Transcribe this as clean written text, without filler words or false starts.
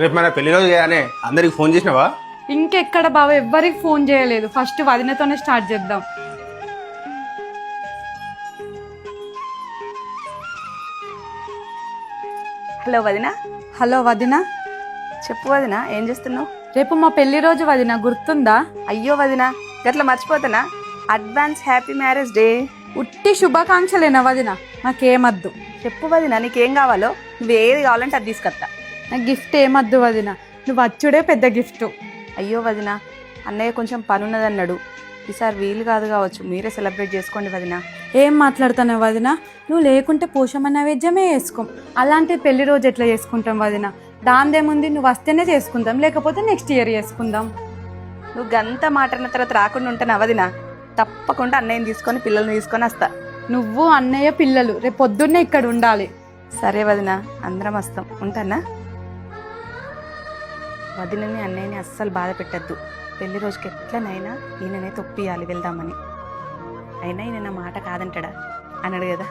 రేపు మన పెళ్లి రోజు కదానే అందరికి ఫోన్ చేసినావా? ఇంకెక్కడ బావ ఎవ్వరికి ఫోన్ చేయలేదు. ఫస్ట్ వదినతోనే స్టార్ట్ చేద్దాం. హలో వదిన. హలో వదిన, చెప్పు వదిన, ఏం చేస్తున్నావు? రేపు మా పెళ్లి రోజు వదిన, గుర్తుందా? అయ్యో వదిన, గట్ల మర్చిపోతానా? Advance happy marriage day. ఉట్టి శుభాకాంక్షలేనా వదిన? నాకేమద్దు. చెప్పు వదిన, నీకేం కావాలో? నువ్వు ఏది కావాలంటే అది తీసుకొస్తా. నాకు గిఫ్ట్ ఏమద్దు వదిన, నువ్వు వచ్చుడే పెద్ద గిఫ్ట్. అయ్యో వదిన, అన్నయ్య కొంచెం పనున్నదన్నాడు. ఈసారి వీలు కాదు కావచ్చు, మీరే సెలబ్రేట్ చేసుకోండి వదిన. ఏం మాట్లాడుతున్నావు వదిన? నువ్వు లేకుంటే పోషమ నైవేద్యమే వేసుకోం. అలాంటి పెళ్లి రోజు ఎట్లా చేసుకుంటాం వదిన? దాందేముంది, నువ్వు వస్తేనే చేసుకుందాం, లేకపోతే నెక్స్ట్ ఇయర్ చేసుకుందాం. నువ్వు గంత మాటన్న తర్వాత రాకుండా ఉంటాను వదిన. తప్పకుండా అన్నయ్యని తీసుకొని పిల్లల్ని తీసుకొని వస్తా. నువ్వు అన్నయ్య పిల్లలు రేపు పొద్దున్నే ఇక్కడ ఉండాలి. సరే వదిన, అందరం వస్తాం. ఉంటానా? వదినని అన్నయ్యని అస్సలు బాధ పెట్టద్దు. పెళ్లి రోజుకి ఎట్లనైనా ఈయననే తొప్పియాలి వెళ్దామని. అయినా ఈయన నా మాట కాదంటాడా? అన్నాడు కదా.